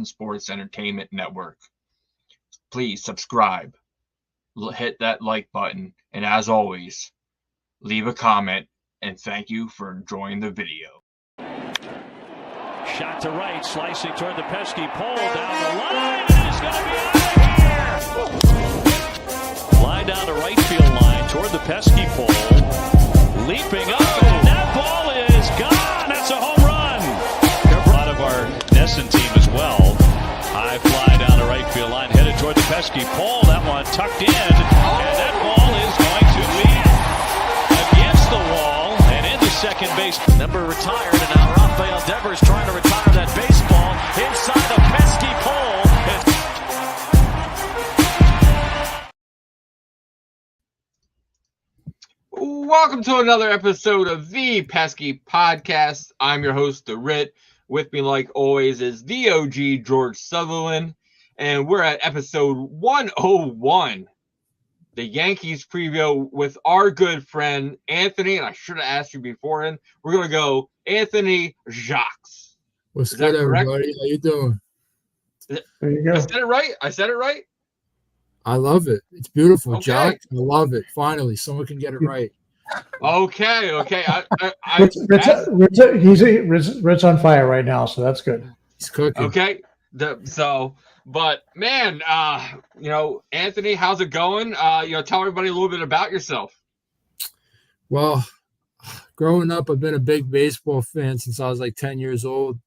Sports Entertainment Network. Please subscribe, hit that like button, and as always, leave a comment, and thank you for enjoying the video. Shot to right, slicing toward the Pesky pole down the line, and it's going to be out of here! Line down the right field line toward the Pesky pole, leaping up, and that ball is gone! That's a home run! A lot of our Nesson team as well. High fly down the right field line, headed toward the Pesky pole. That one tucked in, and that ball is going to be against the wall and into second base. Number retired, and now Rafael Devers trying to retire that baseball inside the Pesky pole. Welcome to another episode of the Pesky Podcast. I'm your host, The Rit. With me, like always, is the OG George Sutherland, and we're at episode 101, the Yankees preview with our good friend Anthony. And I should have asked you beforehand. We're gonna go Anthony Jacques. What's good, everybody? How you doing? There you go. I said it right. I love it. It's beautiful, Okay. Jack. I love it. Finally, someone can get it right. Okay. Rit's on fire right now, so that's good. He's cooking. Okay. But man, Anthony, how's it going? Tell everybody a little bit about yourself. Well, growing up, I've been a big baseball fan since I was like 10 years old.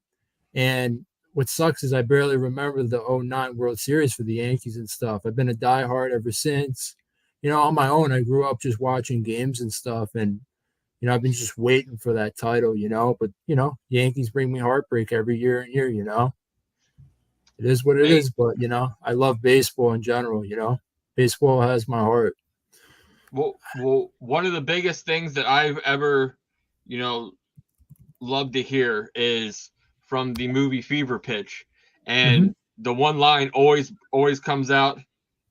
And what sucks is I barely remember the 2009 World Series for the Yankees and stuff. I've been a diehard ever since. On my own, I grew up just watching games and stuff. And, I've been just waiting for that title, But, Yankees bring me heartbreak every year and year, It is what it is. But, I love baseball in general, Baseball has my heart. Well, one of the biggest things that I've ever, loved to hear is from the movie Fever Pitch. And the one line always comes out.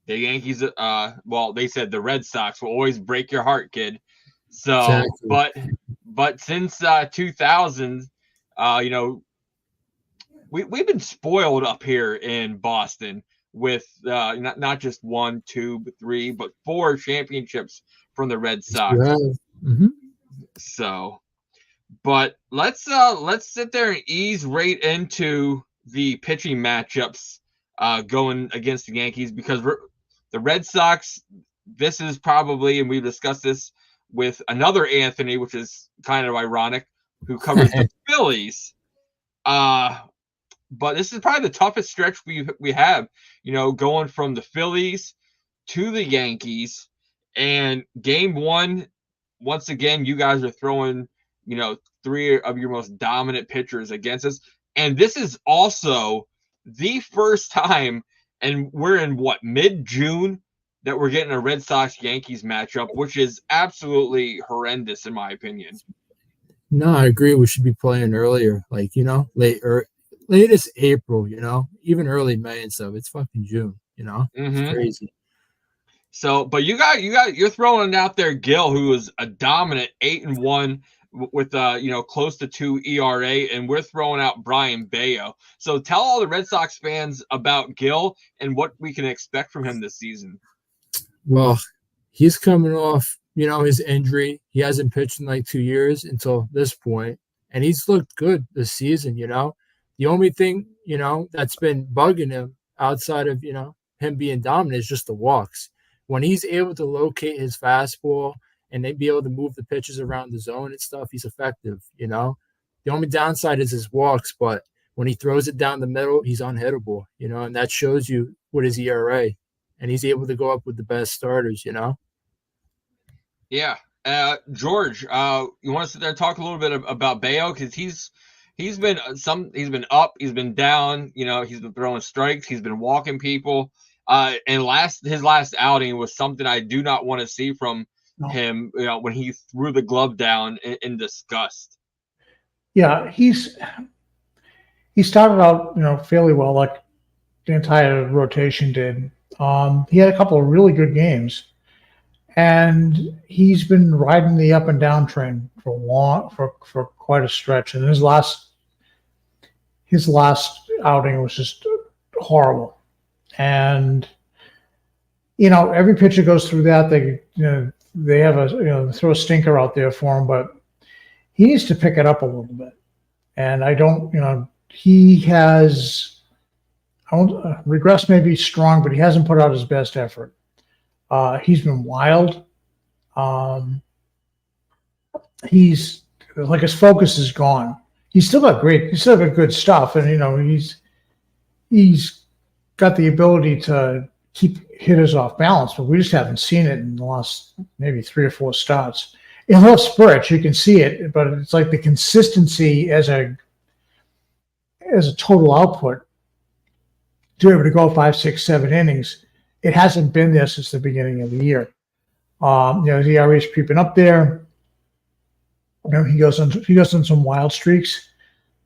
The Yankees, they said the Red Sox will always break your heart, kid. So, exactly. but since 2000, we've been spoiled up here in Boston with not just 1, 2, but 3, but 4 championships from the Red Sox. So, but let's sit there and ease right into the pitching matchups going against the Yankees, because the Red Sox, this is probably, and we've discussed this with another Anthony, which is kind of ironic, who covers the Phillies. But this is probably the toughest stretch we have, going from the Phillies to the Yankees. And game one, once again, you guys are throwing, 3 of your most dominant pitchers against us. And this is also the first time, and we're in mid-June, that we're getting a Red Sox-Yankees matchup, which is absolutely horrendous in my opinion. No, I agree. We should be playing earlier, latest April, even early May and stuff. It's fucking June, It's crazy. So, but you're throwing out there Gil, who is a dominant 8-1 with close to 2 ERA, and we're throwing out Brian Bayo. So tell all the Red Sox fans about Gil and what we can expect from him this season. Well, he's coming off, his injury. He hasn't pitched in like 2 years until this point, and he's looked good this season, The only thing, that's been bugging him outside of, him being dominant is just the walks. When he's able to locate his fastball and they be able to move the pitches around the zone and stuff, he's effective, The only downside is his walks, but when he throws it down the middle, he's unhittable, and that shows you what his ERA. And he's able to go up with the best starters, Yeah. George, you want to sit there and talk a little bit about Bayo? Because he's been up, he's been down, he's been throwing strikes, he's been walking people. And his last outing was something I do not want to see from him, when he threw the glove down in disgust. Yeah, he started out, fairly well, like the entire rotation did. He had a couple of really good games, and he's been riding the up and down train for quite a stretch. And his last outing was just horrible. And, every pitcher goes through that. They have they throw a stinker out there for him, but he needs to pick it up a little bit. And he has, regress may be strong, but he hasn't put out his best effort. He's been wild. He's like, his focus is gone. He's still got good stuff. And, he's got the ability to keep hitters off balance, but we just haven't seen it in the last maybe 3 or 4 starts. He'll have spurts, you can see it, but it's like the consistency as a total output to be able to go 5, 6, 7 innings, it hasn't been there since the beginning of the year. His ERA is creeping up there. He goes on some wild streaks,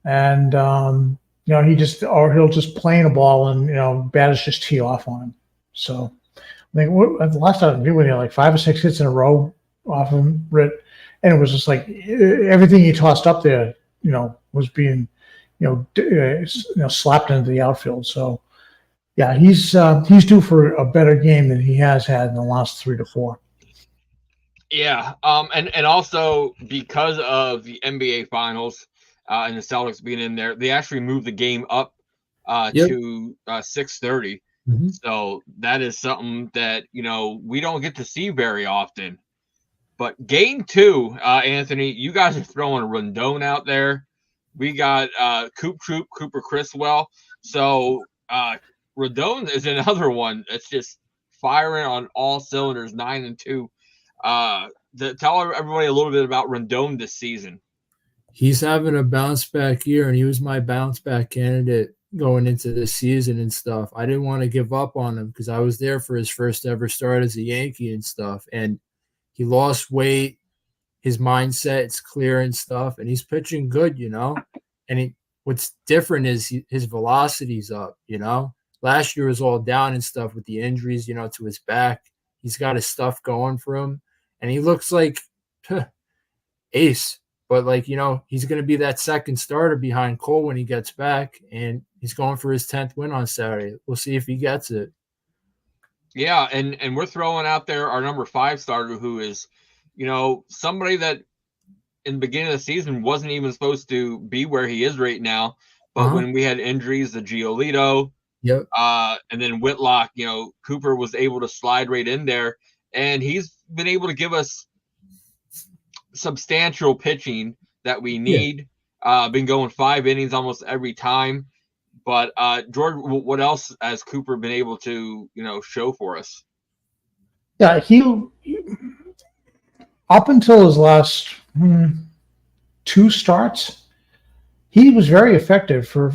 and he'll just plane a ball and batters just tee off on him. So I think the last time we had like 5 or 6 hits in a row off him, and it was just like everything he tossed up there, was being, slapped into the outfield. So yeah, he's due for a better game than he has had in the last 3 to 4. Yeah, and also because of the NBA Finals and the Celtics being in there, they actually moved the game up to 6:30. Mm-hmm. So that is something that we don't get to see very often. But game 2, Anthony, you guys are throwing Rondon out there. We got Cooper Criswell. So Rondon is another one that's just firing on all cylinders, 9-2. Tell everybody a little bit about Rondon this season. He's having a bounce back year, and he was my bounce back candidate going into this season and stuff. I didn't want to give up on him because I was there for his first ever start as a Yankee and stuff. And he lost weight. His mindset is clear and stuff, and he's pitching good, And what's different is his velocity's up, Last year was all down and stuff with the injuries, to his back. He's got his stuff going for him, and he looks like ace. But, he's going to be that second starter behind Cole when he gets back, and he's going for his 10th win on Saturday. We'll see if he gets it. Yeah, and we're throwing out there our number 5 starter, who is, somebody that in the beginning of the season wasn't even supposed to be where he is right now. But when we had injuries, the Giolito, yep, and then Whitlock, Cooper was able to slide right in there, and he's been able to give us substantial pitching that we need. Been going 5 innings almost every time. But George, what else has Cooper been able to show for us? Yeah, he up until his last 2 starts, he was very effective for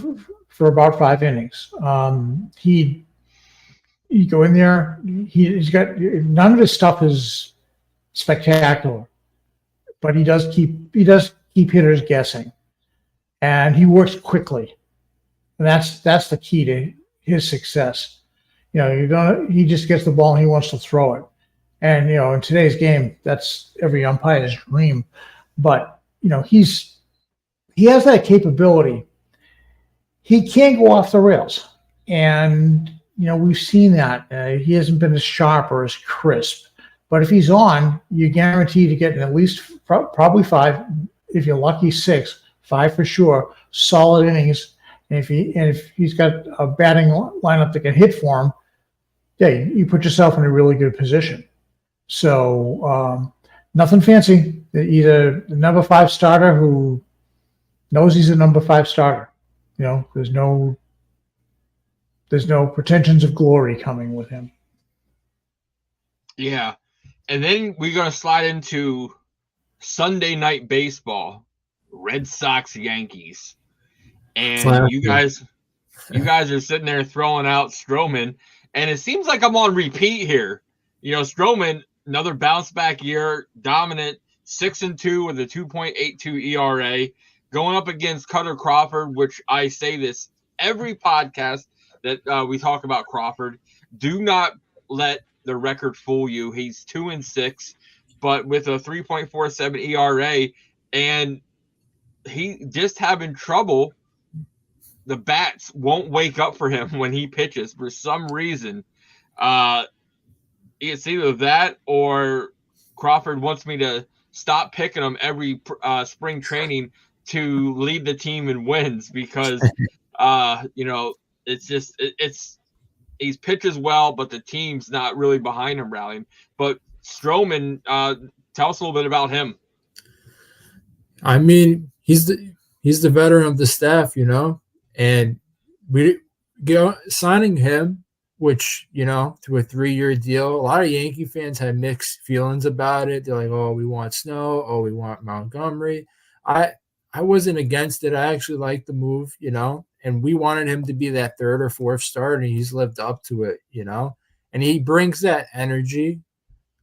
about 5 innings. He'd go in there. He's got none of his stuff is spectacular, but he does keep hitters guessing, and he works quickly, and that's the key to his success. He just gets the ball and he wants to throw it, and in today's game, that's every umpire's dream. But he has that capability. He can't go off the rails, and we've seen that. He hasn't been as sharp or as crisp. But if he's on, you're guaranteed to get at least probably 5, if you're lucky 6, 5 for sure, solid innings. And if he's got a batting lineup that can hit for him, yeah, you put yourself in a really good position. So nothing fancy. Either the number 5 starter who knows he's a number 5 starter. There's no pretensions of glory coming with him. Yeah. And then we're going to slide into Sunday night baseball, Red Sox Yankees. And you guys are sitting there throwing out Stroman, and it seems like I'm on repeat here. Stroman, another bounce back year, dominant, 6-2 with a 2.82 ERA, going up against Cutter Crawford, which I say this every podcast that we talk about Crawford. Do not let the record fool you. He's 2-6, but with a 3.47 ERA, and he just having trouble the bats won't wake up for him when he pitches for some reason. It's either that or Crawford wants me to stop picking him every spring training to lead the team in wins because, it's just he pitches well, but the team's not really behind him rallying. But Stroman, tell us a little bit about him. I mean, he's the veteran of the staff, and signing him, which, to a 3-year deal, a lot of Yankee fans had mixed feelings about it. They're like, oh, we want Snow. Oh, we want Montgomery. I wasn't against it. I actually liked the move, and we wanted him to be that third or fourth starter, and he's lived up to it, and he brings that energy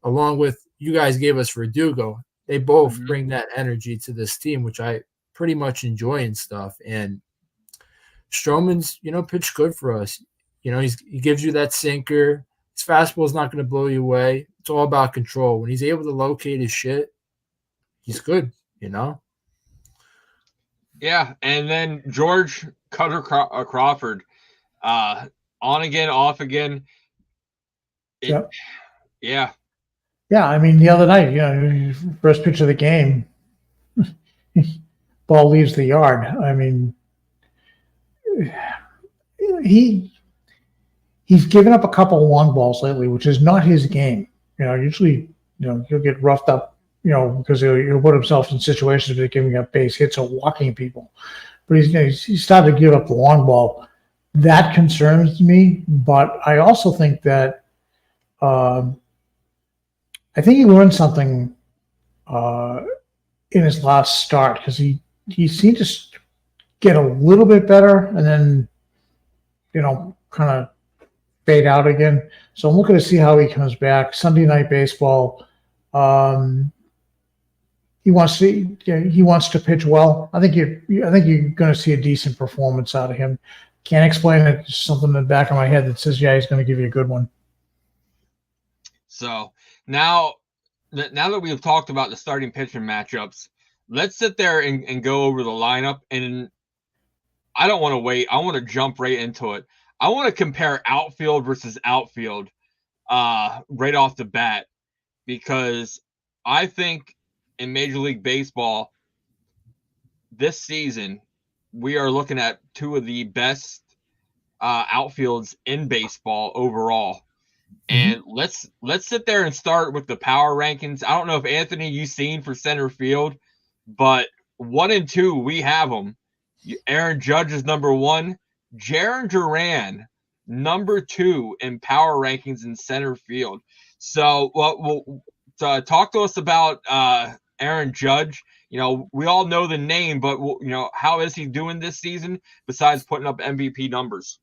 along with you guys gave us Verdugo. They both bring that energy to this team, which I pretty much enjoy and stuff. And Stroman's, pitched good for us. He gives you that sinker. His fastball is not going to blow you away. It's all about control. When he's able to locate his shit, he's good, Yeah, and then George Cutter Crawford, on again, off again. Yep. Yeah. Yeah, I mean, the other night, first pitch of the game, ball leaves the yard. I mean, he's given up a couple of long balls lately, which is not his game. Usually, he'll get roughed up, because he'll put himself in situations where giving up base hits or walking people. But he's started to give up the long ball. That concerns me, but I also think that I think he learned something in his last start because he seemed to get a little bit better and then, kind of fade out again. So I'm looking to see how he comes back. Sunday Night Baseball. He wants to pitch well. I think you're going to see a decent performance out of him. Can't explain it. Just something in the back of my head that says, yeah, he's going to give you a good one. So now that we've talked about the starting pitching matchups, let's sit there and go over the lineup. And I don't want to wait. I want to jump right into it. I want to compare outfield versus outfield right off the bat because I think in Major League Baseball this season, we are looking at two of the best outfields in baseball overall. And let's sit there and start with the power rankings. I don't know if Anthony you've seen for center field, but 1 and 2 we have them. Aaron Judge is number 1. Jarren Duran number 2 in power rankings in center field. So, talk to us about Aaron Judge. We all know the name, but how is he doing this season besides putting up MVP numbers?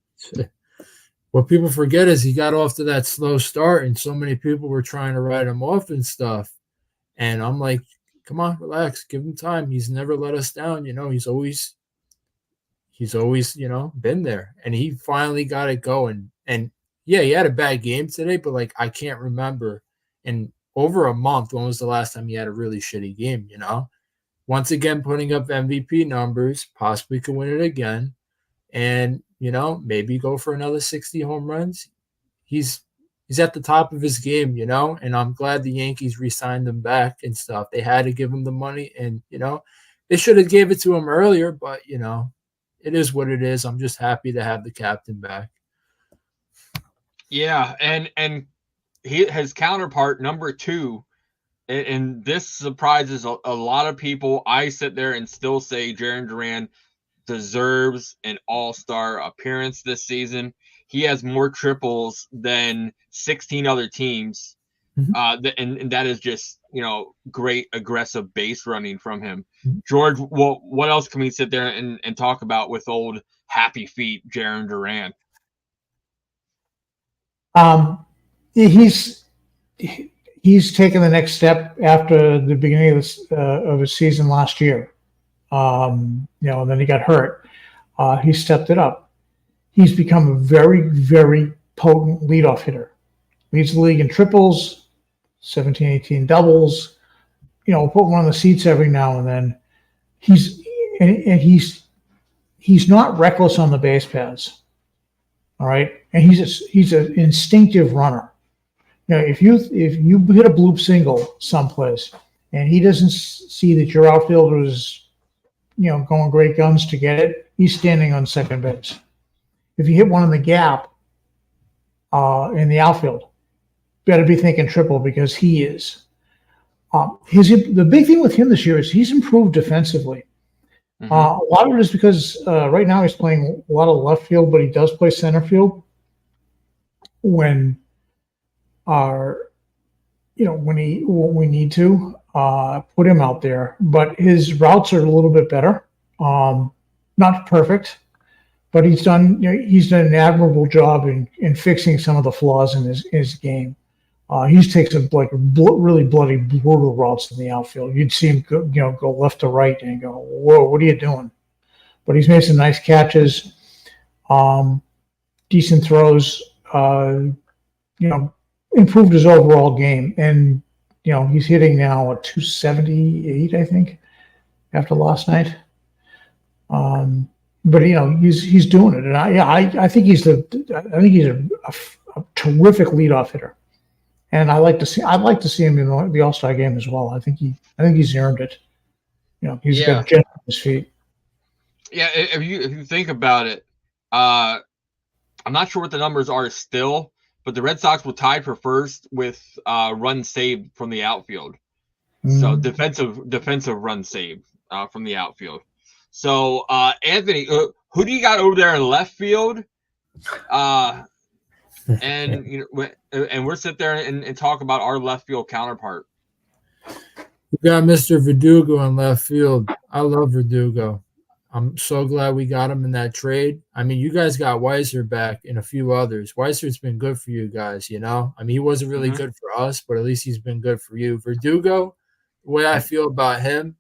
What people forget is he got off to that slow start, and so many people were trying to write him off and stuff. And I'm like, come on, relax, give him time. He's never let us down. He's always, been there. And he finally got it going. And yeah, he had a bad game today, but I can't remember in over a month when was the last time he had a really shitty game, Once again, putting up MVP numbers, possibly could win it again. And maybe go for another 60 home runs. He's at the top of his game, and I'm glad the Yankees re-signed him back and stuff. They had to give him the money, and they should have gave it to him earlier, but it is what it is. I'm just happy to have the captain back. Yeah, and his counterpart number 2, and this surprises a lot of people. I sit there and still say Jarren Duran deserves an all-star appearance this season. He has more triples than 16 other teams. And that is just, great aggressive base running from him. George, what else can we sit there and talk about with old happy feet Jarren Duran? He's taken the next step after the beginning of his season last year. And then he got hurt. He stepped it up. He's become a very, very potent leadoff hitter. Leads the league in triples, 17, 18 doubles. Put one on the seats every now and then. He's he's not reckless on the base paths. All right, and he's an instinctive runner. If you hit a bloop single someplace and he doesn't see that your outfielder is, going great guns to get it, he's standing on second base. If you hit one in the gap in the outfield, better be thinking triple because he is. The big thing with him this year is he's improved defensively. Mm-hmm. A lot of it is because right now he's playing a lot of left field, but he does play center field when we need to put him out there. But his routes are a little bit better. Not perfect, but he's done an admirable job in fixing some of the flaws in his game. He's taken some really bloody brutal routes in the outfield. You'd see him go left to right and go, "Whoa, what are you doing?" But he's made some nice catches, decent throws. Improved his overall game, and he's hitting now at 278, I think, after last night. But he's doing it, and I think he's a terrific leadoff hitter. And I'd like to see him in the All-Star game as well. I think he's earned it. He's got jet on his feet. Yeah, if you think about it, I'm not sure what the numbers are still, but the Red Sox were tied for first with runs saved from the outfield. Mm-hmm. So defensive runs saved from the outfield. So Anthony, who do you got over there in left field? And we're sit there and talk about our left field counterpart. We got Mr. Verdugo in left field. I love Verdugo. I'm so glad we got him in that trade. I mean, you guys got Weiser back and a few others. Weiser's been good for you guys, I mean, he wasn't really good for us, but at least he's been good for you. Verdugo, the way I feel about him,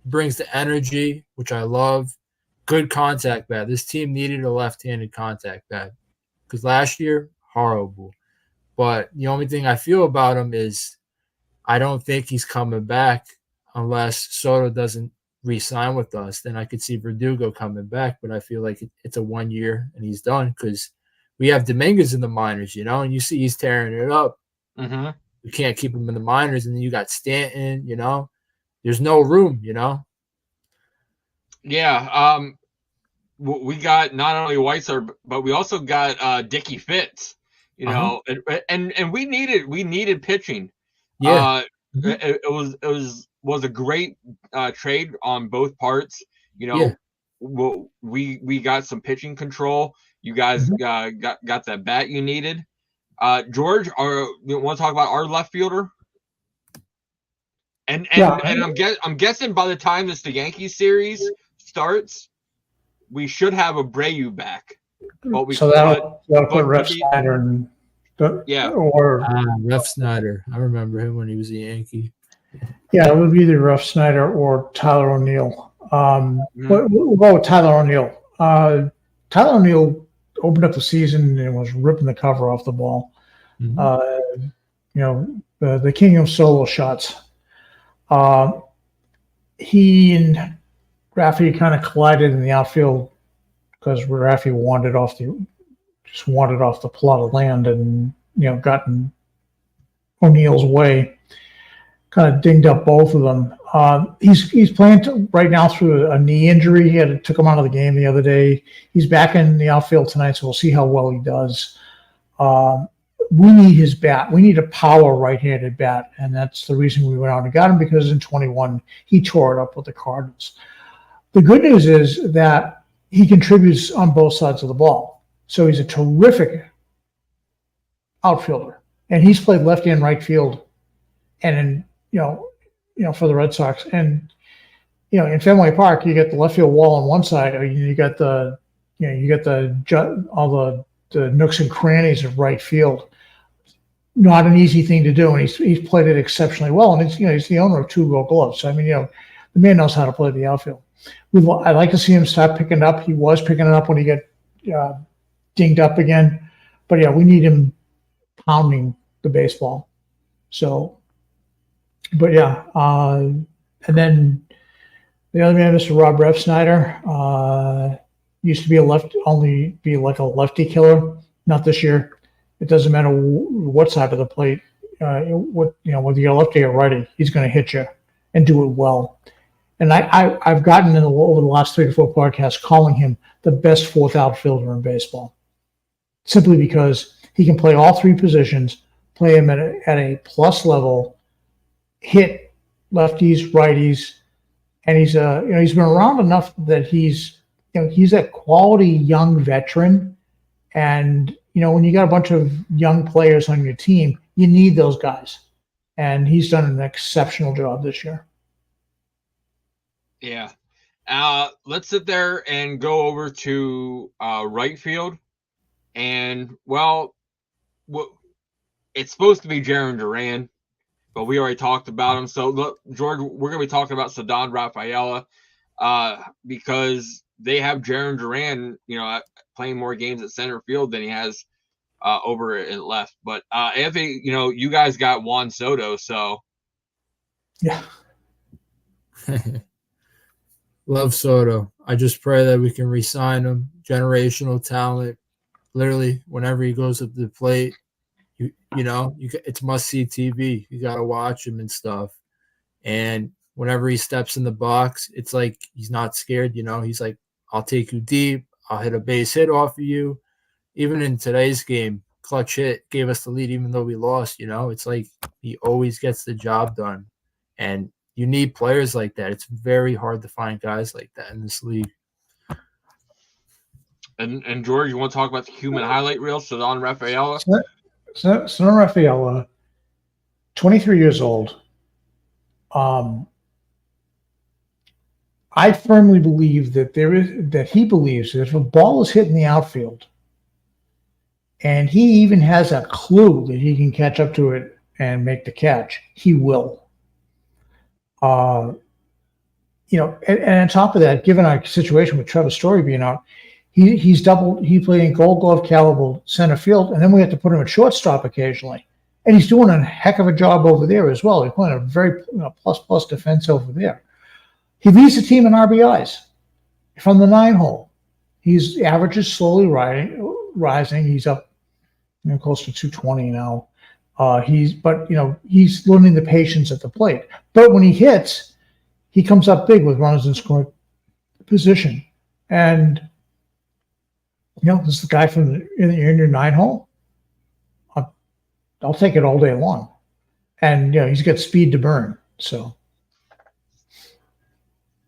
brings the energy, which I love. Good contact bat. This team needed a left-handed contact bat because last year, horrible. But the only thing I feel about him is I don't think he's coming back unless Soto doesn't re-sign with us. Then I could see Verdugo coming back, but I feel like it's a 1 year and he's done because we have Dominguez in the minors, and you see he's tearing it up. Mm-hmm. We can't keep him in the minors, and then you got Stanton, There's no room, Yeah, we got not only Weiser, but we also got Dickie Fitz. And we needed pitching. Yeah, it was a great trade on both parts. We got some pitching control. You guys got that bat you needed. George, you want to talk about our left fielder? And I'm guessing by the time the Yankees series starts, we should have Abreu back. But that'll put Ref Snyder and Ref Snyder. I remember him when he was a Yankee. Yeah, it would be either Ref Snyder or Tyler O'Neill. But we'll go with Tyler O'Neill. Tyler O'Neill opened up the season and was ripping the cover off the ball. Mm-hmm. The king of solo shots. He and Raffy kind of collided in the outfield because Raffy wandered off the plot of land and gotten O'Neill's way, kind of dinged up both of them. He's playing right now through a knee injury. Took him out of the game the other day. He's back in the outfield tonight, so we'll see how well he does. We need his bat. We need a power right-handed bat, and that's the reason we went out and got him, because in 21 he tore it up with the Cardinals. The good news is that he contributes on both sides of the ball, so he's a terrific outfielder, and he's played left and right field, and for the Red Sox, and in Fenway Park you get the left field wall on one side, or you got the all the nooks and crannies of right field. Not an easy thing to do, and he's played it exceptionally well. And he's the owner of 2 Gold Gloves. So the man knows how to play the outfield. I'd like to see him start picking it up. He was picking it up when he got dinged up again. But yeah, we need him pounding the baseball. So, but yeah, and then the other man, Mr. Rob Refsnyder, used to be like a lefty killer. Not this year. It doesn't matter what side of the plate, whether you're lefty or righty, he's going to hit you and do it well. And I've gotten over the last 3 to 4 podcasts calling him the best fourth outfielder in baseball, simply because he can play all 3 positions, play him at a plus level, hit lefties, righties, and he's been around enough that he's a quality young veteran. And when you got a bunch of young players on your team, you need those guys, and he's done an exceptional job this year. Yeah. Let's sit there and go over to right field. And, it's supposed to be Jarren Duran, but we already talked about him. So, look, George, we're going to be talking about Ceddanne Rafaela because they have Jarren Duran, playing more games at center field than he has over at left. But, Anthony, you guys got Juan Soto, so. Yeah. Love Soto. I just pray that we can re-sign him. Generational talent. Literally, whenever he goes up the plate, it's must-see TV. You got to watch him and stuff. And whenever he steps in the box, it's like he's not scared. He's like, I'll take you deep. I'll hit a base hit off of you. Even in today's game, clutch hit gave us the lead even though we lost. It's like he always gets the job done. And you need players like that. It's very hard to find guys like that in this league. And George, you want to talk about the human highlight reel, Ceddanne Rafaela? Ceddanne Rafaela, 23 years old. I firmly believe that he believes that if a ball is hit in the outfield, and he even has a clue that he can catch up to it and make the catch, he will. And on top of that, given our situation with Trevor Story being out, he played in Gold Glove caliber center field, and then we have to put him at shortstop occasionally. And he's doing a heck of a job over there as well. He's playing a very plus defense over there. He leads the team in RBIs from the 9 hole. His average is slowly rising. He's up close to 220 now. He's learning the patience at the plate. But when he hits, he comes up big with runners in scoring position. And this is the guy in your 9 hole. I'll take it all day long. And he's got speed to burn. So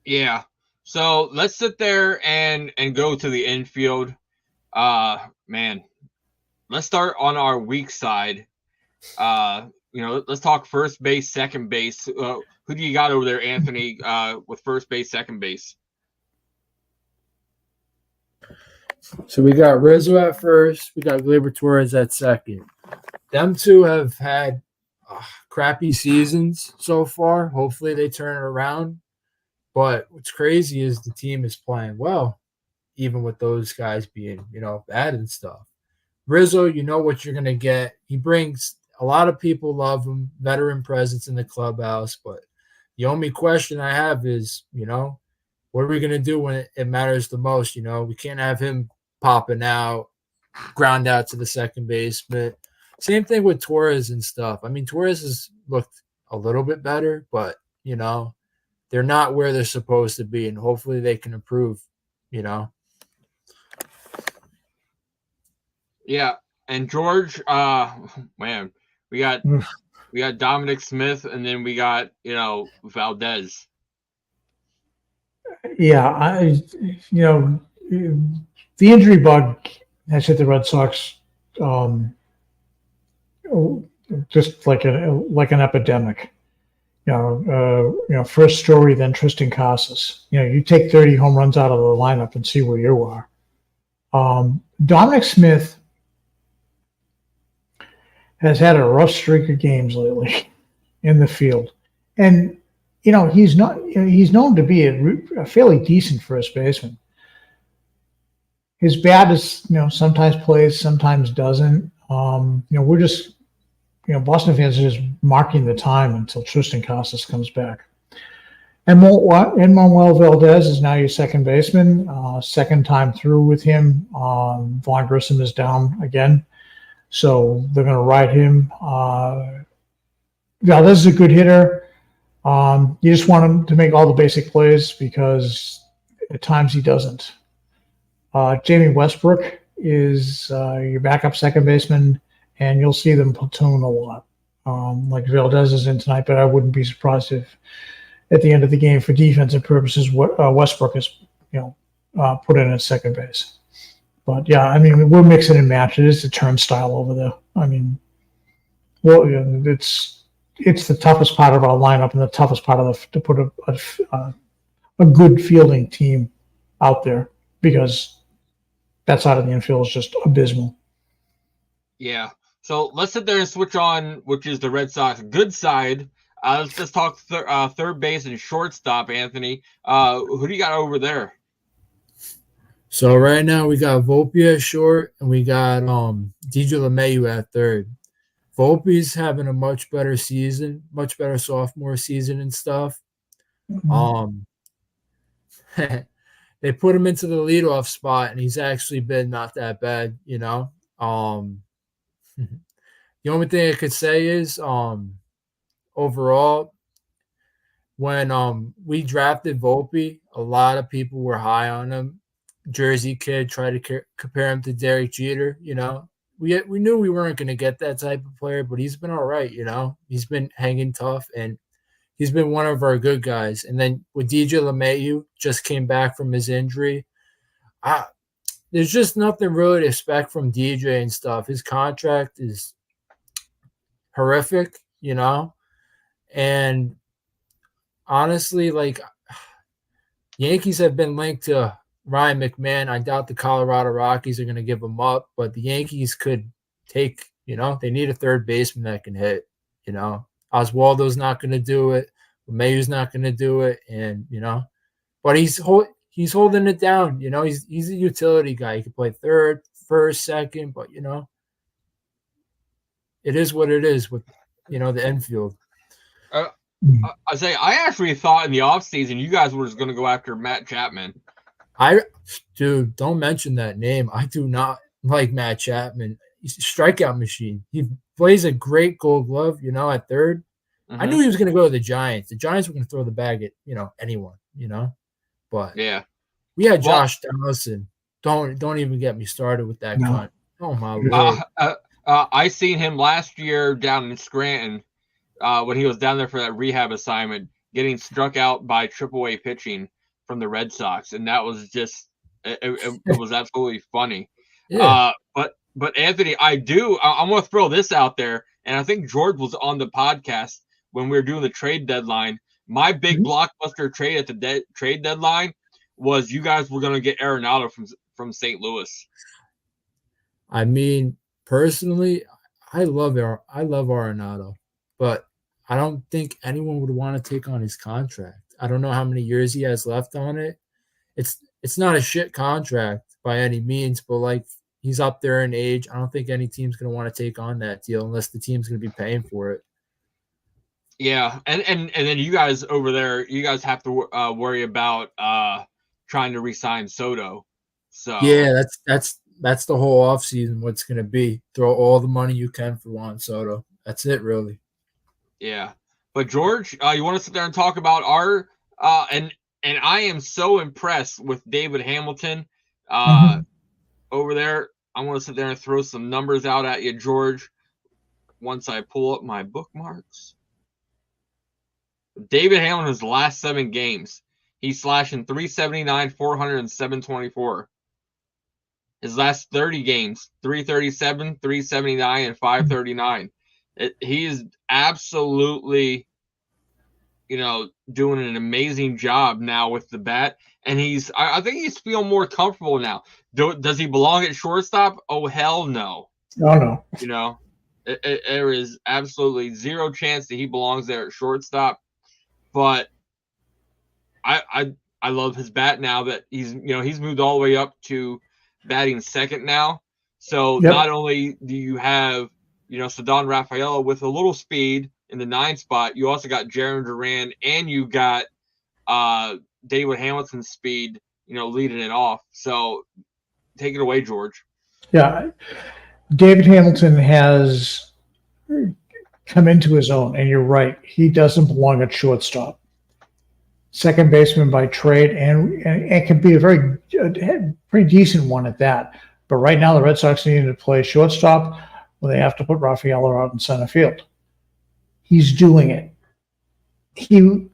yeah. So let's sit there and go to the infield. Man, let's start on our weak side. Let's talk first base, second base. Who do you got over there, Anthony, with first base, second base? So we got Rizzo at first. We got Gleyber Torres at second. Them two have had crappy seasons so far. Hopefully they turn it around. But what's crazy is the team is playing well, even with those guys being, bad and stuff. Rizzo, you know what you're going to get. He brings – a lot of people love him, veteran presence in the clubhouse. But the only question I have is, what are we going to do when it matters the most? We can't have him popping out, ground out to the second baseman. Same thing with Torres and stuff. I mean, Torres has looked a little bit better, but, they're not where they're supposed to be, and hopefully they can improve, Yeah, and George, man, we got Dominic Smith, and then we got, Valdez. Yeah, the injury bug has hit the Red Sox just like an epidemic. First Story, then Tristan Casas. You take 30 home runs out of the lineup and see where you are. Dominic Smith has had a rough streak of games lately in the field, and he's known to be a fairly decent first baseman. His bat is sometimes plays, sometimes doesn't. We're just Boston fans are just marking the time until Tristan Casas comes back. And Manuel Valdez is now your second baseman. Second time through with him. Vaughn Grissom is down again, so they're going to ride him. Valdez is a good hitter. You just want him to make all the basic plays because at times he doesn't. Jamie Westbrook is your backup second baseman, and you'll see them platoon a lot. Like Valdez is in tonight, but I wouldn't be surprised if at the end of the game, for defensive purposes, Westbrook is put in at second base. But yeah, I mean, we're mixing and matching. It's a turnstile over there. I mean, well, it's the toughest part of our lineup and the toughest part to put a good fielding team out there because that side of the infield is just abysmal. Yeah. So let's sit there and switch on, which is the Red Sox good side. Let's just talk third base and shortstop, Anthony. Who do you got over there? So right now we got Volpe at short and we got DJ LeMahieu at third. Volpe's having a much better season, much better sophomore season and stuff. Mm-hmm. They put him into the leadoff spot and he's actually been not that bad, you know. The only thing I could say is overall, when we drafted Volpe, a lot of people were high on him. Jersey kid, tried to compare him to Derek Jeter. You know, we knew we weren't going to get that type of player, but he's been all right. You know, he's been hanging tough, and he's been one of our good guys. And then with DJ LeMahieu, just came back from his injury. There's just nothing really to expect from DJ and stuff. His contract is horrific, you know. And honestly, like, Yankees have been linked to Ryan McMahon. I doubt the Colorado Rockies are going to give him up, but the Yankees could take, you know, they need a third baseman that can hit, you know. Oswaldo's not going to do it. Mayu's not going to do it, and, you know, but he's holding it down, you know. He's a utility guy. He can play third, first, second, but, you know, it is what it is with, you know, the infield. I actually thought in the offseason you guys were just going to go after Matt Chapman. Dude, don't mention that name. I do not like Matt Chapman. He's a strikeout machine. He plays a great Gold Glove, you know, at third. Mm-hmm. I knew he was going to go to the Giants. The Giants were going to throw the bag at, you know, anyone, you know. But yeah, we had Josh Donaldson. Don't even get me started with that cunt. Oh my Lord. I seen him last year down in Scranton when he was down there for that rehab assignment, getting struck out by AAA pitching from the Red Sox, and that was just it was absolutely funny. Yeah. But Anthony, I'm going to throw this out there, and I think George was on the podcast when we were doing the trade deadline. My big blockbuster trade at the trade deadline was you guys were going to get Arenado from St. Louis. I mean, personally, I love Arenado, but I don't think anyone would want to take on his contract. I don't know how many years he has left on it. It's not a shit contract by any means, but like, he's up there in age. I don't think any team's going to want to take on that deal unless the team's going to be paying for it. Yeah, and then you guys over there, you guys have to worry about trying to re-sign Soto. So yeah, that's the whole offseason. What's going to be, throw all the money you can for Juan Soto. That's it, really. Yeah, but George, you want to sit there and talk about our and I am so impressed with David Hamilton over there. I want to sit there and throw some numbers out at you, George, once I pull up my bookmarks. David Hamilton's last 7 games, he's slashing 379, 400, and 724. His last 30 games, 337, 379, and 539. He is absolutely, you know, doing an amazing job now with the bat. And I think he's feeling more comfortable now. Does he belong at shortstop? Oh, hell no. Oh, no. You know, there is absolutely zero chance that he belongs there at shortstop. But I love his bat now that he's moved all the way up to batting second now. So not only do you have, you know, Ceddanne Rafaela with a little speed in the 9 spot, you also got Jarren Duran, and you got David Hamilton's speed, leading it off. So take it away, George. Yeah, David Hamilton has come into his own, and you're right. He doesn't belong at shortstop. Second baseman by trade, and can be a pretty decent one at that. But right now, the Red Sox need to play shortstop when they have to put Rafaela out in center field. He's doing it. The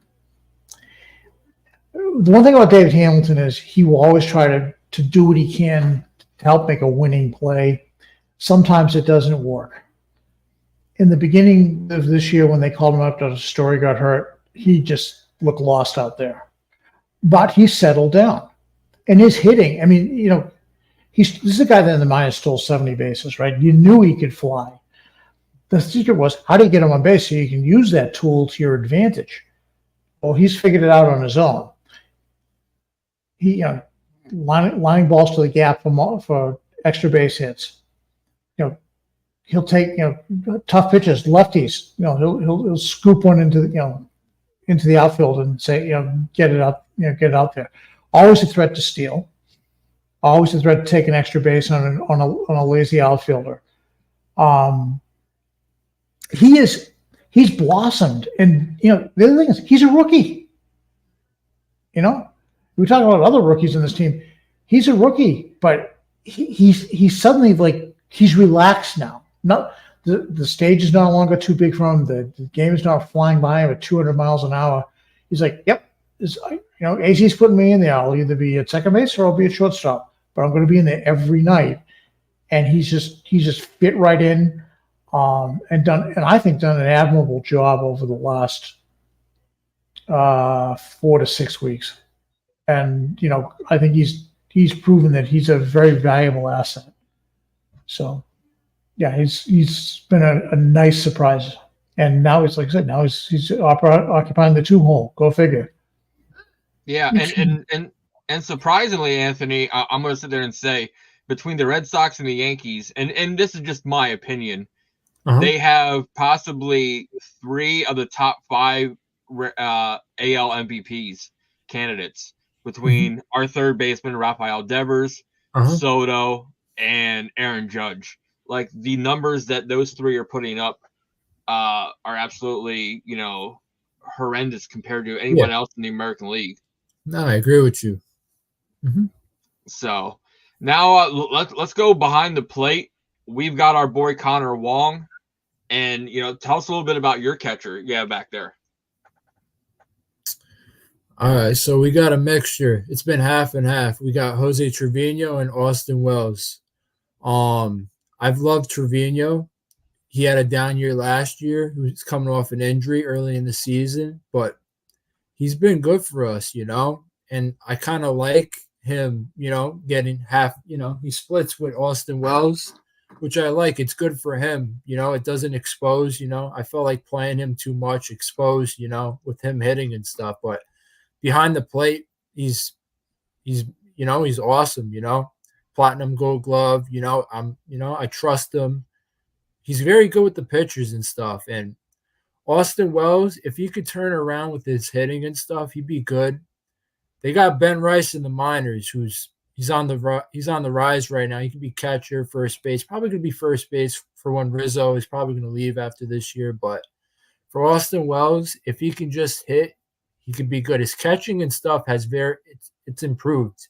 one thing about David Hamilton is he will always try to do what he can to help make a winning play. Sometimes it doesn't work. In the beginning of this year, when they called him up after Story got hurt, he just looked lost out there. But he settled down. And his hitting, I mean, this is a guy that in the minors stole 70 bases, right? You knew he could fly. The secret was, how do you get him on base so you can use that tool to your advantage? Well, he's figured it out on his own. He, lining balls to the gap for extra base hits. He'll take tough pitches, lefties. He'll scoop one into the outfield and say get it out there. Always a threat to steal. Always a threat to take an extra base on a lazy outfielder. He's blossomed, and the other thing is he's a rookie. We talk about other rookies in this team. He's a rookie, but he's suddenly he's relaxed now. Not the stage is no longer too big for him. The game is not flying by him at 200 miles an hour. He's like, yep, AZ's putting me in there. I'll either be at second base or I'll be at shortstop, but I'm going to be in there every night. And he's just fit right in, and I think done an admirable job over the last 4 to 6 weeks. And I think he's proven that he's a very valuable asset. So. Yeah, he's been a nice surprise, and now it's like I said. Now he's occupying the 2 hole. Go figure. Yeah, and surprisingly, Anthony, I'm going to sit there and say between the Red Sox and the Yankees, and this is just my opinion, they have possibly 3 of the top 5 AL MVPs candidates between our third baseman Rafael Devers, Soto, and Aaron Judge. Like the numbers that those 3 are putting up are absolutely, horrendous compared to anyone else in the American League. No, I agree with you. Mm-hmm. So now let's go behind the plate. We've got our boy Connor Wong, and tell us a little bit about your catcher. Yeah, back there. All right, so we got a mixture. It's been half and half. We got Jose Trevino and Austin Wells. I've loved Trevino. He had a down year last year. He was coming off an injury early in the season, but he's been good for us, and I kind of like him, getting half, he splits with Austin Wells, which I like. It's good for him. It doesn't expose, I felt like playing him too much exposed, with him hitting and stuff, but behind the plate, he's awesome, Platinum Gold Glove, I trust him. He's very good with the pitchers and stuff. And Austin Wells, if he could turn around with his hitting and stuff, he'd be good. They got Ben Rice in the minors, he's on the rise right now. He could be catcher, first base, probably going to be first base for when Rizzo is probably going to leave after this year. But for Austin Wells, if he can just hit, he could be good. His catching and stuff it's improved.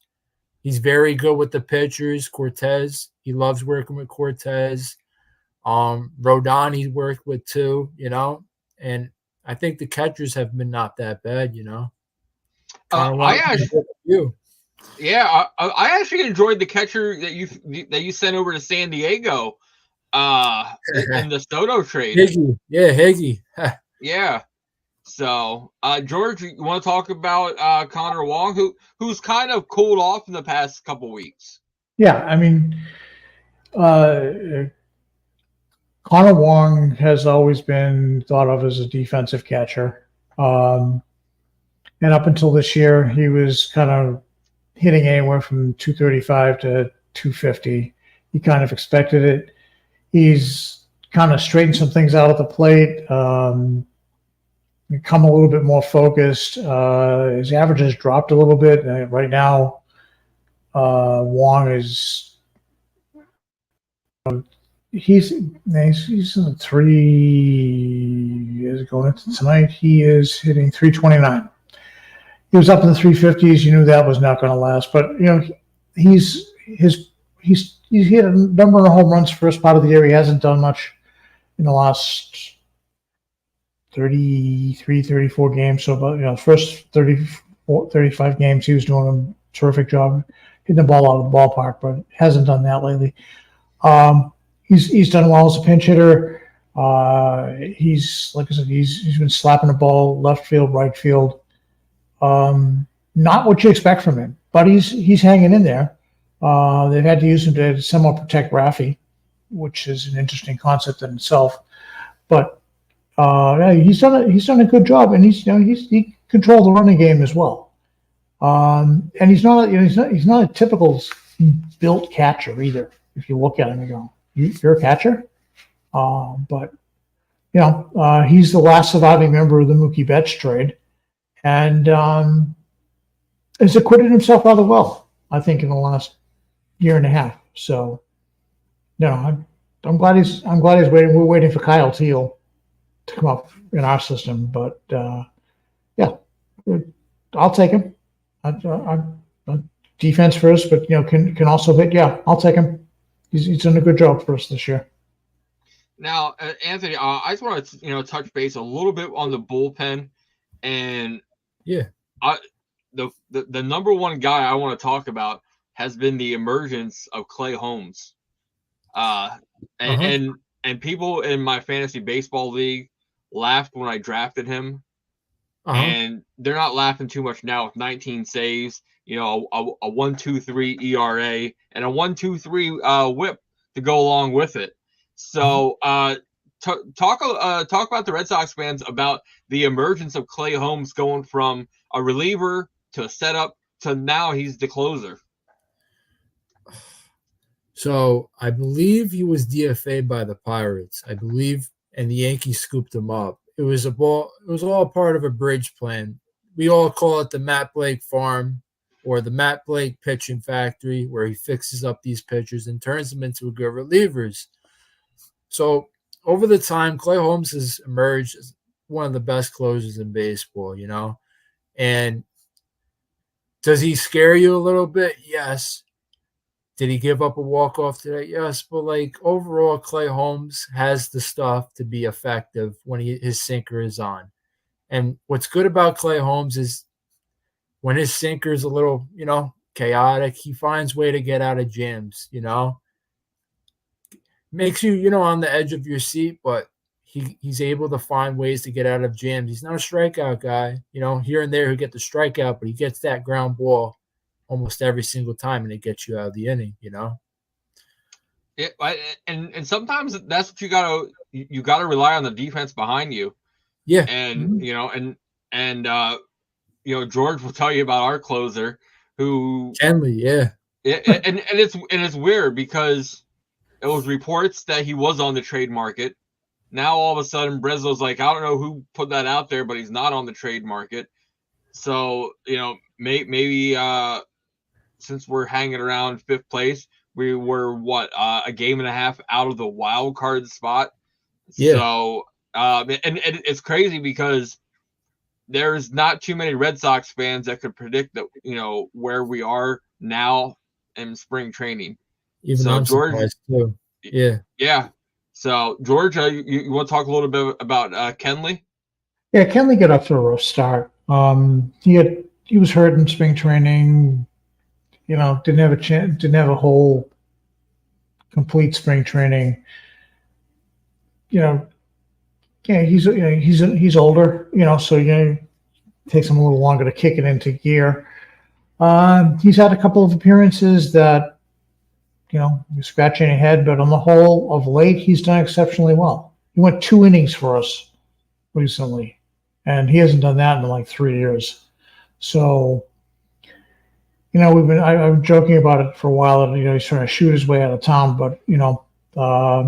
He's very good with the pitchers. Cortez, he loves working with Cortez. Rodon, he worked with too, and I think the catchers have been not that bad, I actually enjoyed the catcher that you sent over to San Diego, in the Soto trade. Higgy. Yeah. So, George, you want to talk about Connor Wong, who's kind of cooled off in the past couple weeks? Yeah, I mean, Connor Wong has always been thought of as a defensive catcher. And up until this year, he was kind of hitting anywhere from 235 to 250. He kind of expected it. He's kind of straightened some things out at the plate. become a little bit more focused. His average has dropped a little bit. Right now, Wong is he's in the going into tonight. He is hitting 329. He was up in the 350s. You knew that was not going to last, but he's hit a number of home runs first part of the year. He hasn't done much in the last 34 games. So about first 35 games, he was doing a terrific job hitting the ball out of the ballpark, but hasn't done that lately. He's done well as a pinch hitter. He's, like I said, he's been slapping the ball left field, right field. Not what you expect from him, but he's hanging in there. They've had to use him to somewhat protect Raffy, which is an interesting concept in itself. But he's done a good job, and he controlled the running game as well. And he's not a typical built catcher either. If you look at him and go, you're a catcher, but he's the last surviving member of the Mookie Betts trade, and has acquitted himself rather well, I think, in the last year and a half. So, I'm glad he's waiting. We're waiting for Kyle Teal to come up in our system, but I'll take him. Defense first, but can also hit. Yeah, I'll take him. He's done a good job for us this year. Now, Anthony, I just want to touch base a little bit on the bullpen, and the number one guy I want to talk about has been the emergence of Clay Holmes, and people in my fantasy baseball league laughed when I drafted him, and they're not laughing too much now with 19 saves. A 1.23 ERA and a 1.23 WHIP to go along with it. So, talk about the Red Sox fans about the emergence of Clay Holmes going from a reliever to a setup to now he's the closer. So I believe he was DFA'd by the Pirates. I believe, and the Yankees scooped him up. It was all part of a bridge plan. We all call it the Matt Blake farm, or the Matt Blake pitching factory, where he fixes up these pitchers and turns them into good relievers. So over the time, Clay Holmes has emerged as one of the best closers in baseball, And does he scare you a little bit? Yes. Did he give up a walk-off today? Yes. But, overall, Clay Holmes has the stuff to be effective when his sinker is on. And what's good about Clay Holmes is when his sinker is a little, chaotic, he finds way to get out of jams, Makes you, on the edge of your seat, but he's able to find ways to get out of jams. He's not a strikeout guy. Here and there he'll get the strikeout, but he gets that ground ball almost every single time, and it gets you out of the inning, Yeah, and sometimes that's what you gotta rely on the defense behind you. Yeah. And George will tell you about our closer who Kenley, yeah. And it's weird because it was reports that he was on the trade market. Now all of a sudden Breslow's like, I don't know who put that out there, but he's not on the trade market. So, maybe since we're hanging around fifth place, we were a game and a half out of the wild card spot. Yeah. So and it's crazy because there's not too many Red Sox fans that could predict that, where we are now in spring training. Even I'm surprised too. Yeah. Yeah. So, George, you want to talk a little bit about Kenley? Yeah, Kenley got up to a rough start. He was hurt in spring training. Didn't have a chance. Didn't have a whole complete spring training. He's older. So it takes him a little longer to kick it into gear. He's had a couple of appearances that, you're scratching your head, but on the whole, of late, he's done exceptionally well. He went 2 innings for us recently, and he hasn't done that in like 3 years. So, I've been joking about it for a while. That, he's trying to shoot his way out of town, but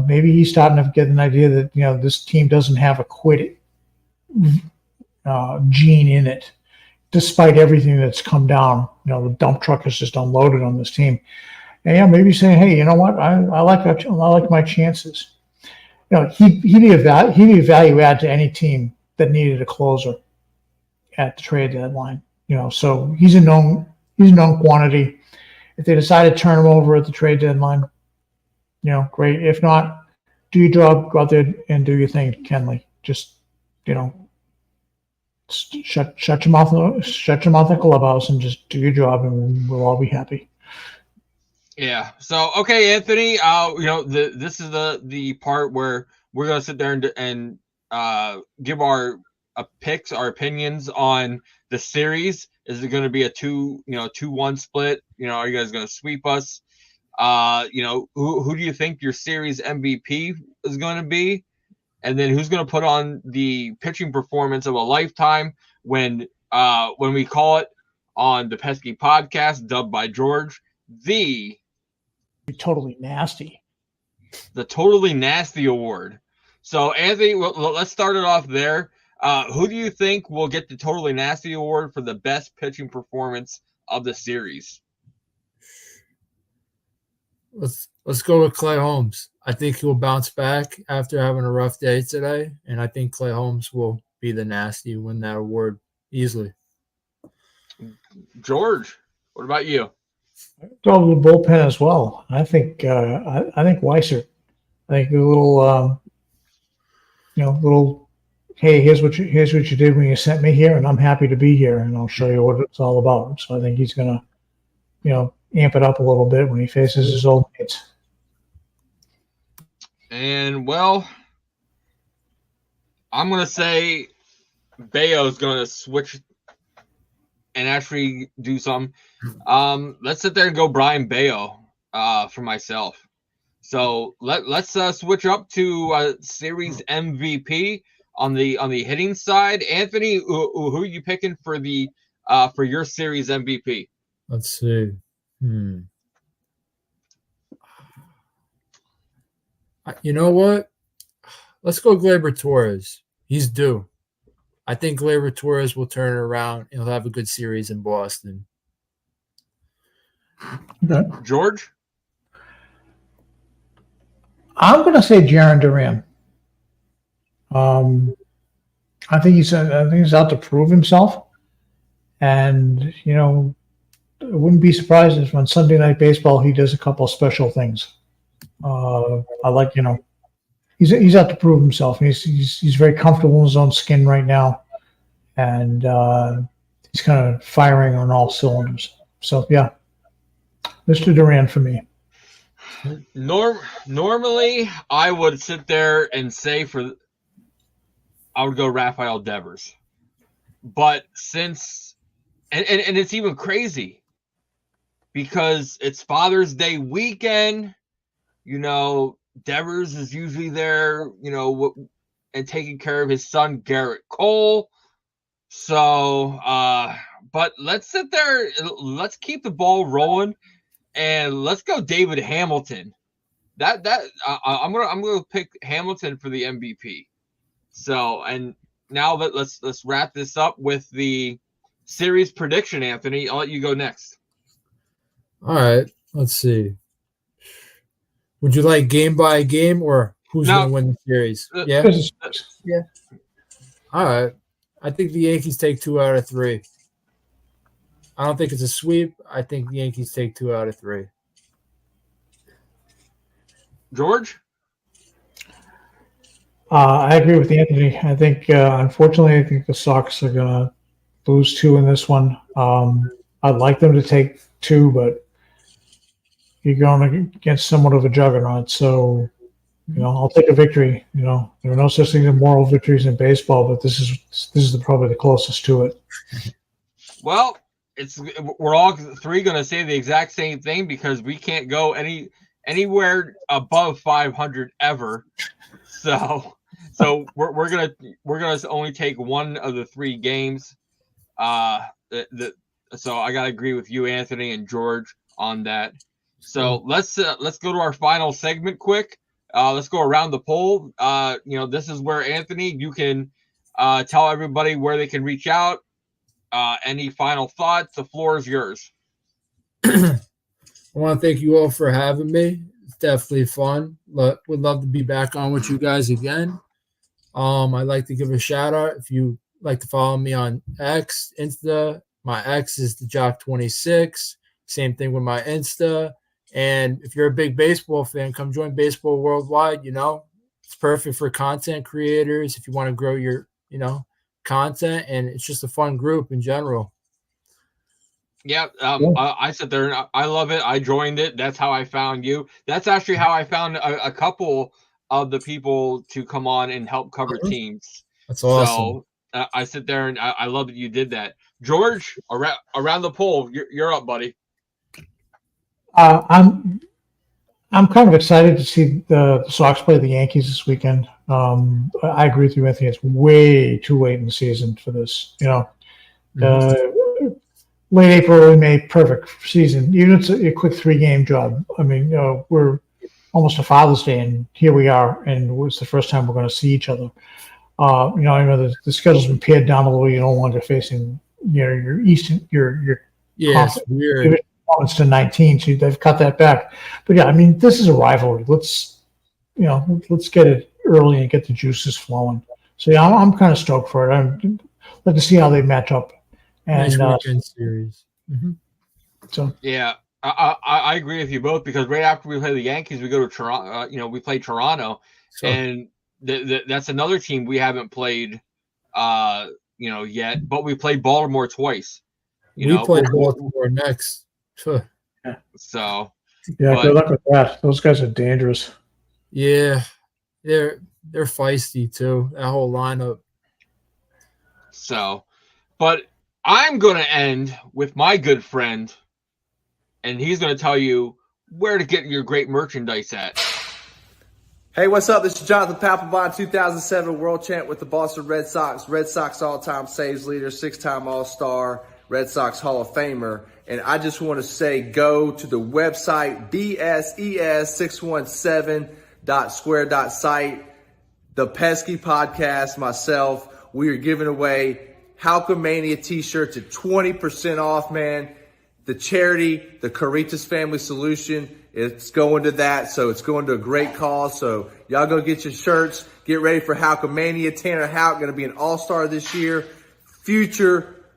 maybe he's starting to get an idea that this team doesn't have a quit gene in it, despite everything that's come down. The dump truck is just unloaded on this team. And maybe saying, hey, you know what? I like that. I like my chances. He'd be a value add to any team that needed a closer at the trade deadline. So he's a known quantity. If they decide to turn him over at the trade deadline, great. If not, do your job, go out there and do your thing, Kenley. Just, shut your mouth in the clubhouse and just do your job, and we'll all be happy. Yeah. So, okay, Anthony, this is the part where we're going to sit there and give our picks, our opinions on the series. Is it going to be a 2-1 split? Are you guys going to sweep us? Who do you think your series MVP is going to be? And then who's going to put on the pitching performance of a lifetime when we call it on the Pesky Podcast, dubbed by George, the Totally Nasty. The Totally Nasty Award. So, Anthony, let's start it off there. Who do you think will get the Totally Nasty Award for the best pitching performance of the series? Let's go with Clay Holmes. I think he'll bounce back after having a rough day today, and I think Clay Holmes will be the nasty, win that award easily. George, what about you? Go with the bullpen as well. I think Weiser. I think a little, hey, here's what you did when you sent me here, and I'm happy to be here, and I'll show you what it's all about. So I think he's gonna, amp it up a little bit when he faces his old mates. And I'm gonna say Bayo's gonna switch and actually do something. Let's sit there and go Brian Bayo for myself. So let's switch up to series MVP on the hitting side. Anthony, who are you picking for your series MVP? Let's see. You know what? Let's go Gleyber Torres. He's due. I think Gleyber Torres will turn it around and he'll have a good series in Boston. Okay. George? I'm going to say Jarren Duran. I think he's out to prove himself. And, I wouldn't be surprised if on Sunday Night Baseball he does a couple of special things. I like, he's out to prove himself. He's very comfortable in his own skin right now, and he's kind of firing on all cylinders. So yeah, Mr. Duran for me. Normally, I would sit there and say I would go Rafael Devers, but since and it's even crazy because it's Father's Day weekend. Devers is usually there, and taking care of his son, Garrett Cole. So, but let's sit there. Let's keep the ball rolling, and let's go David Hamilton. I'm gonna pick Hamilton for the MVP. So, and now let's wrap this up with the series prediction. Anthony, I'll let you go next. All right, let's see. Would you like game by game or who's going to win the series? Yeah. Yeah. All right. I think the Yankees take 2 out of 3. I don't think it's a sweep. I think the Yankees take 2 out of 3. George? I agree with Anthony. I think, unfortunately, the Sox are going to lose 2 in this one. I'd like them to take 2, but you're going against somewhat of a juggernaut. So, I'll take a victory. There are no such thing as moral victories in baseball, but this is probably the closest to it. Well, we're all three going to say the exact same thing because we can't go anywhere above 500 ever. So we're gonna only take one of the 3 games. So I gotta agree with you, Anthony and George, on that. So let's go to our final segment quick. Let's go around the poll. This is where, Anthony, you can Tell everybody where they can reach out. Any final thoughts? The floor is yours. I want to thank you all for having me. It's definitely fun. Would love to be back on with you guys again. I'd like to give a shout out. If you like to follow me on X, Insta, my X is the Jock26. Same thing with my Insta. And if you're a big baseball fan, come join Baseball Worldwide. It's perfect for content creators if you want to grow your, content, and it's just a fun group in general. Yeah, I sit there and I love it. I joined it. That's how I found you. That's actually how I found a couple of the people to come on and help cover teams. That's awesome. So I sit there and I love that you did that. George, around the pole, you're up, buddy. I'm kind of excited to see the Sox play the Yankees this weekend. I agree with you, Anthony. It's way too late in the season for this. Late April, early May, perfect season. Even if it's a quick 3-game job. I mean, we're almost to Father's Day, and here we are, and it's the first time we're going to see each other. I know the schedule's been pared down a little. You don't want to facing your Eastern, your it's weird. It's to 19, so they've cut that back. But yeah, I mean, this is a rivalry. Let's get it early and get the juices flowing. So yeah, I'm kind of stoked for it. I'd like to see how they match up. And nice weekend series. Mm-hmm. So yeah, I agree with you both, because right after we play the Yankees, we go to Toronto. We play Toronto, and that's another team we haven't played, yet. But we played Baltimore twice. We play Baltimore next. So yeah, good luck with that. Those guys are dangerous. Yeah, they're feisty too. That whole lineup. So, but I'm going to end with my good friend, and he's going to tell you where to get your great merchandise at. Hey, what's up? This is Jonathan Papelbon, 2007 World Champ with the Boston Red Sox. Red Sox all-time saves leader, 6-time All-Star, Red Sox Hall of Famer. And I just want to say go to the website, bses617.square.site. The Pesky Podcast, myself, we are giving away Halcomania t-shirts at 20% off, man. The charity, the Caritas Family Solution, it's going to that. So it's going to a great cause. So y'all go get your shirts. Get ready for Halcomania. Tanner Houck going to be an all-star this year.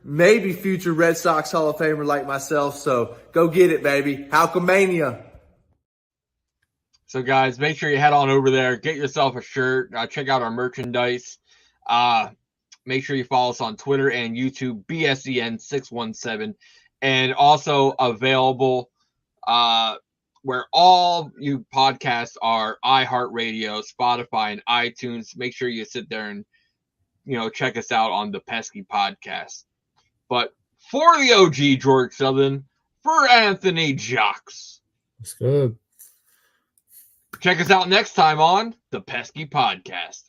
Maybe future Red Sox Hall of Famer like myself. So go get it, baby. Halcomania. So, guys, make sure you head on over there. Get yourself a shirt. Check out our merchandise. Make sure you follow us on Twitter and YouTube, BSEN617. And also available where all you podcasts are, iHeartRadio, Spotify, and iTunes. Make sure you sit there and, check us out on the Pesky Podcast. But for the OG George Southern, for Anthony Jacques. That's good. Check us out next time on the Pesky Podcast.